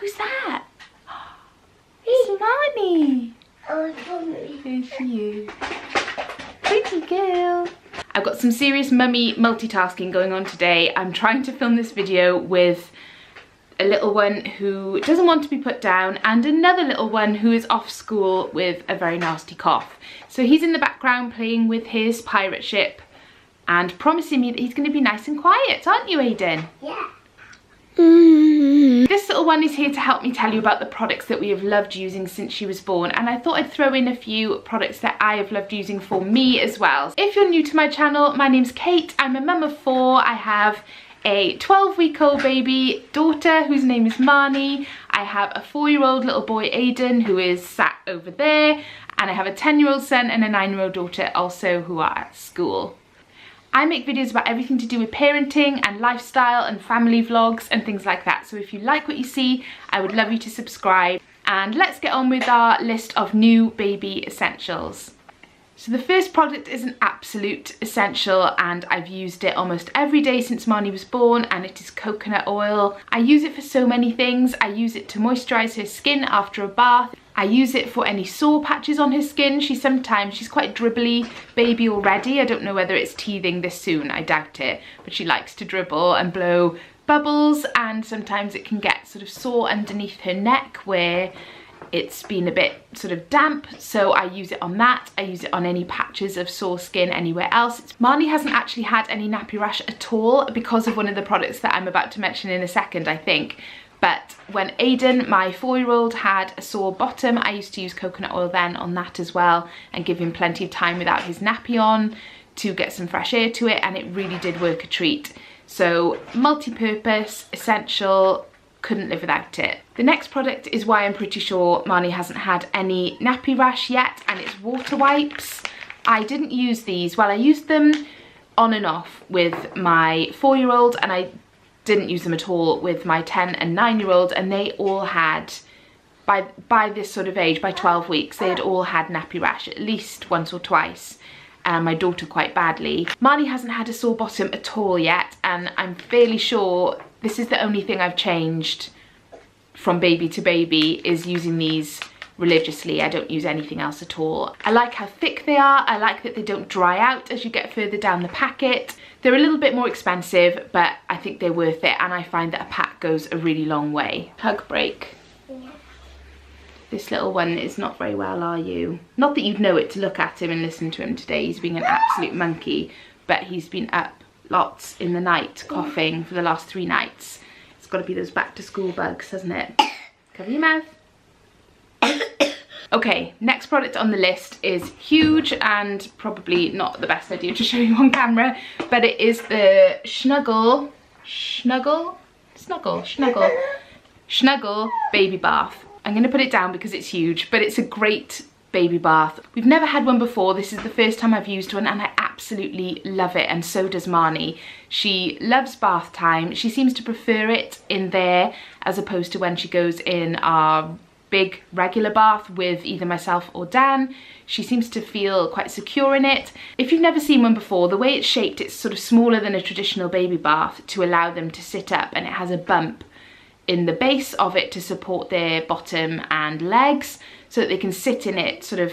Who's that? It's Marnie. Oh, mommy. There she is. Pretty girl. I've got some serious mummy multitasking going on today. I'm trying to film this video with a little one who doesn't want to be put down and another little one who is off school with a very nasty cough. So he's in the background playing with his pirate ship and promising me that he's going to be nice and quiet, aren't you, Aiden? Yeah. This little one is here to help me tell you about the products that we have loved using since she was born, and I thought I'd throw in a few products that I have loved using for me as well. If you're new to my channel, my name's Kate. I'm a mum of 4. I have a 12-week-old baby daughter whose name is Marnie. I have a 4-year-old little boy, Aiden, who is sat over there, and I have a 10-year-old son and a 9-year-old daughter also who are at school. I make videos about everything to do with parenting and lifestyle and family vlogs and things like that. So if you like what you see, I would love you to subscribe. And let's get on with our list of new baby essentials. So the first product is an absolute essential and I've used it almost every day since Marnie was born, and it is coconut oil. I use it for so many things. I use it to moisturize her skin after a bath. I use it for any sore patches on her skin. She's quite a dribbly baby already. I don't know whether it's teething this soon, I doubt it, but she likes to dribble and blow bubbles, and sometimes it can get sort of sore underneath her neck where it's been a bit sort of damp, so I use it on that. I use it on any patches of sore skin anywhere else. Marnie hasn't actually had any nappy rash at all because of one of the products that I'm about to mention in a second, I think. But when Aiden, my 4-year-old, had a sore bottom, I used to use coconut oil then on that as well and give him plenty of time without his nappy on to get some fresh air to it, and it really did work a treat. So multi-purpose, essential, couldn't live without it. The next product is why I'm pretty sure Marnie hasn't had any nappy rash yet, and it's water wipes. I didn't use these, well, I used them on and off with my 4-year-old, and I didn't use them at all with my 10 and 9-year-old, and they all had, by this sort of age, by 12 weeks, they had all had nappy rash at least once or twice, and my daughter quite badly. Marnie hasn't had a sore bottom at all yet, and I'm fairly sure this is the only thing I've changed from baby to baby, is using these religiously. I don't use anything else at all. I like how thick they are. I like that they don't dry out as you get further down the packet. They're a little bit more expensive, but I think they're worth it, and I find that a pack goes a really long way. Hug break. Yeah. This little one is not very well, are you? Not that you'd know it to look at him and listen to him today. He's being an absolute monkey, but he's been up lots in the night, coughing for the last 3 nights. It's got to be those back to school bugs, hasn't it? Cover your mouth. Okay, next product on the list is huge and probably not the best idea to show you on camera, but it is the Snuggle baby bath. I'm going to put it down because it's huge, but it's a great baby bath. We've never had one before. This is the first time I've used one, and I absolutely love it, and so does Marnie. She loves bath time. She seems to prefer it in there as opposed to when she goes in our big regular bath with either myself or Dan. She seems to feel quite secure in it. If you've never seen one before, the way it's shaped, it's sort of smaller than a traditional baby bath to allow them to sit up, and it has a bump in the base of it to support their bottom and legs so that they can sit in it sort of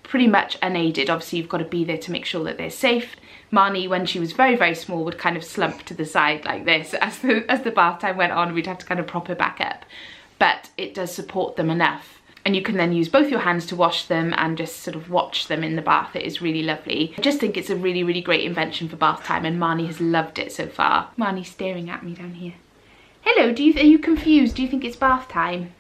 pretty much unaided. Obviously you've got to be there to make sure that they're safe. Marnie, when she was very, very small, would kind of slump to the side like this. As the bath time went on, we'd have to kind of prop her back up. But it does support them enough. And you can then use both your hands to wash them and just sort of watch them in the bath. It is really lovely. I just think it's a really, really great invention for bath time, and Marnie has loved it so far. Marnie's staring at me down here. Hello, are you confused? Do you think it's bath time?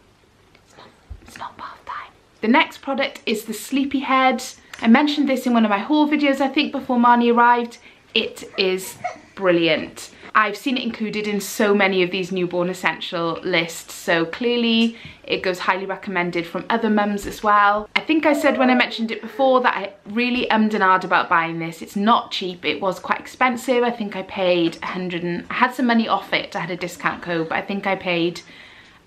It's not bath time. The next product is the Sleepyhead. I mentioned this in one of my haul videos, I think, before Marnie arrived. It is brilliant. I've seen it included in so many of these newborn essential lists, so clearly it goes highly recommended from other mums as well. I think I said when I mentioned it before that I really ummed and ahed about buying this. It's not cheap, it was quite expensive. I think I paid I had some money off it, I had a discount code, but I think I paid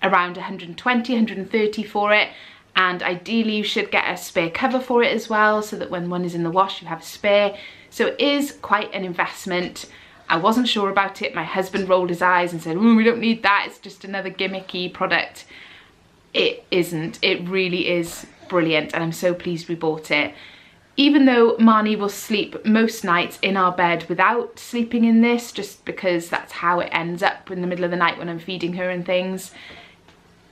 around 120, 130 for it. And ideally you should get a spare cover for it as well, so that when one is in the wash you have a spare. So it is quite an investment. I wasn't sure about it. My husband rolled his eyes and said, oh, we don't need that, it's just another gimmicky product. It isn't. It really is brilliant, and I'm so pleased we bought it. Even though Marnie will sleep most nights in our bed without sleeping in this, just because that's how it ends up in the middle of the night when I'm feeding her and things,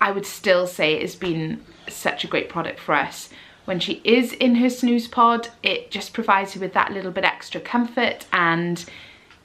I would still say it has been such a great product for us. When she is in her snooze pod, it just provides her with that little bit extra comfort, and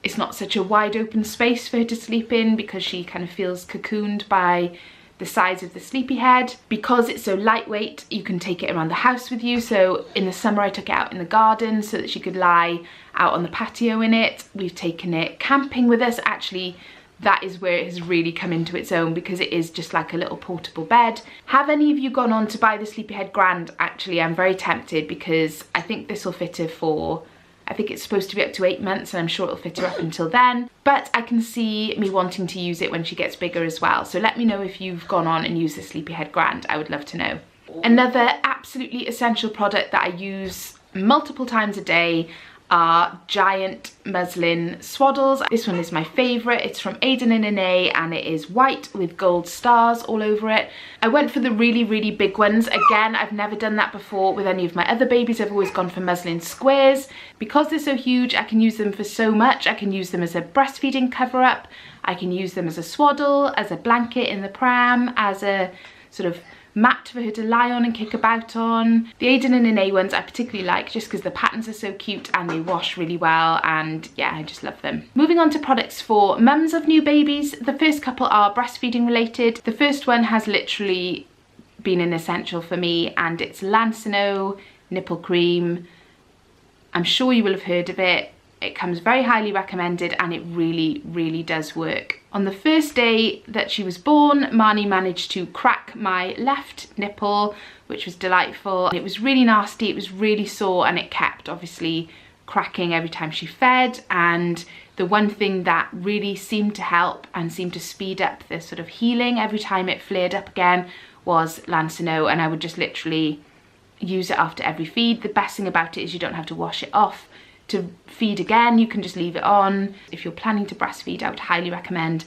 it's not such a wide open space for her to sleep in because she kind of feels cocooned by the size of the Sleepyhead. Because it's so lightweight, you can take it around the house with you. So in the summer I took it out in the garden so that she could lie out on the patio in it. We've taken it camping with us. Actually, that is where it has really come into its own, because it is just like a little portable bed. Have any of you gone on to buy the Sleepyhead Grand? Actually, I'm very tempted, because I think this will fit her for, I think it's supposed to be up to 8 months, and I'm sure it'll fit her up until then. But I can see me wanting to use it when she gets bigger as well. So let me know if you've gone on and used the Sleepyhead Grand. I would love to know. Another absolutely essential product that I use multiple times a day are giant muslin swaddles. This one is my favourite. It's from Aiden and Ine, and it is white with gold stars all over it. I went for the really, really big ones. Again, I've never done that before with any of my other babies. I've always gone for muslin squares. Because they're so huge, I can use them for so much. I can use them as a breastfeeding cover-up. I can use them as a swaddle, as a blanket in the pram, as a sort of mat for her to lie on and kick about on. The Aiden and Ine ones I particularly like just because the patterns are so cute and they wash really well, and yeah, I just love them. Moving on to products for mums of new babies. The first couple are breastfeeding related. The first one has literally been an essential for me, and it's Lancino nipple cream. I'm sure you will have heard of it. It comes very highly recommended, and it really, really does work. On the first day that she was born, Marnie managed to crack my left nipple, which was delightful. It was really nasty, it was really sore, and it kept obviously cracking every time she fed. And the one thing that really seemed to help and seemed to speed up the sort of healing every time it flared up again was Lancino, and I would just literally use it after every feed. The best thing about it is you don't have to wash it off to feed again. You can just leave it on. If you're planning to breastfeed, I would highly recommend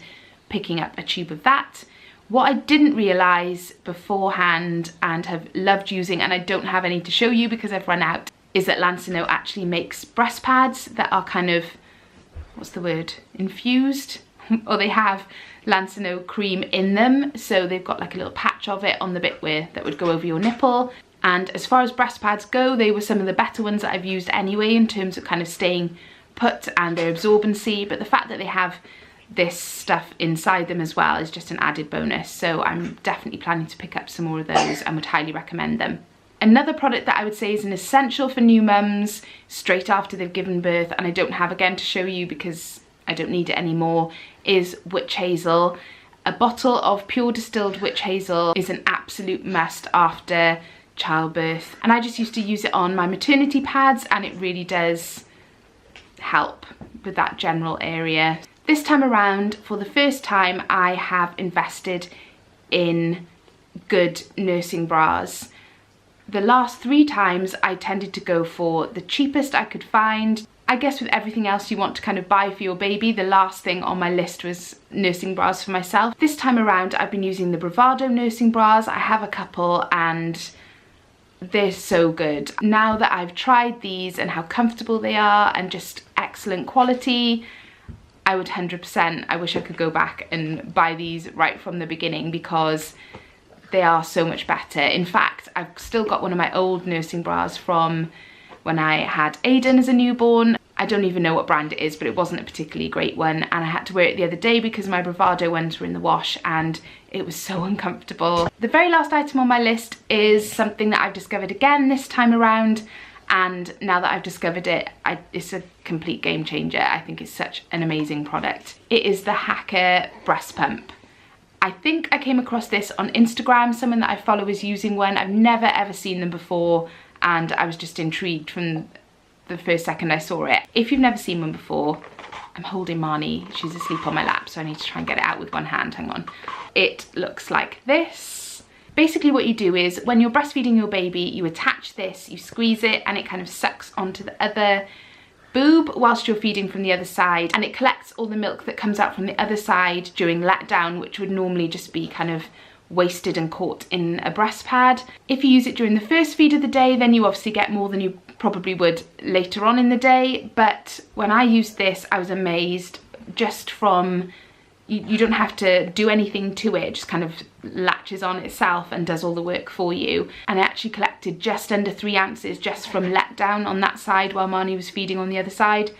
picking up a tube of that. What I didn't realise beforehand and have loved using, and I don't have any to show you because I've run out, is that Lancino actually makes breast pads that are kind of, what's the word, infused? Or they have Lancino cream in them, so they've got like a little patch of it on the bit where that would go over your nipple. And as far as breast pads go, they were some of the better ones that I've used anyway in terms of kind of staying put and their absorbency, but the fact that they have this stuff inside them as well is just an added bonus. So I'm definitely planning to pick up some more of those and would highly recommend them. Another product that I would say is an essential for new mums straight after they've given birth, and I don't have again to show you because I don't need it anymore, is witch hazel. A bottle of pure distilled witch hazel is an absolute must after childbirth, and I just used to use it on my maternity pads, and it really does help with that general area. This time around, for the first time, I have invested in good nursing bras. The last 3 times I tended to go for the cheapest I could find. I guess with everything else you want to kind of buy for your baby, the last thing on my list was nursing bras for myself. This time around I've been using the Bravado nursing bras. I have a couple and they're so good. Now that I've tried these and how comfortable they are and just excellent quality, I would 100%, I wish I could go back and buy these right from the beginning because they are so much better. In fact, I've still got one of my old nursing bras from when I had Aiden as a newborn. I don't even know what brand it is, but it wasn't a particularly great one, and I had to wear it the other day because my Bravado ones were in the wash and it was so uncomfortable. The very last item on my list is something that I've discovered again this time around, and now that I've discovered it, it's a complete game changer. I think it's such an amazing product. It is the Hacker breast pump. I think I came across this on Instagram. Someone that I follow is using one. I've never ever seen them before, and I was just intrigued from the first second I saw it. If you've never seen one before, I'm holding Marnie, she's asleep on my lap, so I need to try and get it out with one hand, hang on. It looks like this. Basically what you do is when you're breastfeeding your baby, you attach this, you squeeze it, and it kind of sucks onto the other boob whilst you're feeding from the other side, and it collects all the milk that comes out from the other side during letdown, which would normally just be kind of wasted and caught in a breast pad. If you use it during the first feed of the day, then you obviously get more than you probably would later on in the day. But when I used this, I was amazed just from, you don't have to do anything to it, it just kind of latches on itself and does all the work for you. And I actually collected just under 3 ounces just from letdown on that side while Marnie was feeding on the other side.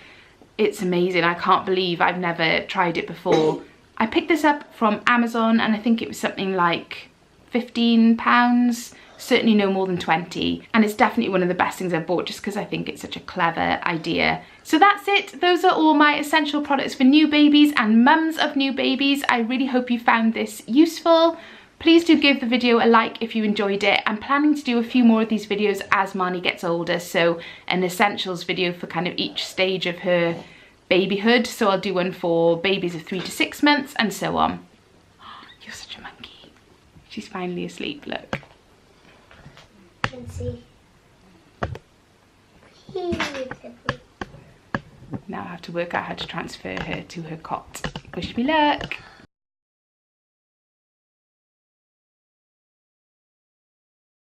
It's amazing. I can't believe I've never tried it before. I picked this up from Amazon and I think it was something like £15, certainly no more than 20. And it's definitely one of the best things I've bought just because I think it's such a clever idea. So that's it. Those are all my essential products for new babies and mums of new babies. I really hope you found this useful. Please do give the video a like if you enjoyed it. I'm planning to do a few more of these videos as Marnie gets older. So an essentials video for kind of each stage of her babyhood. So I'll do one for babies of 3 to 6 months and so on. You're such a monkey. She's finally asleep, look. Can see. Now I have to work out how to transfer her to her cot. Wish me luck.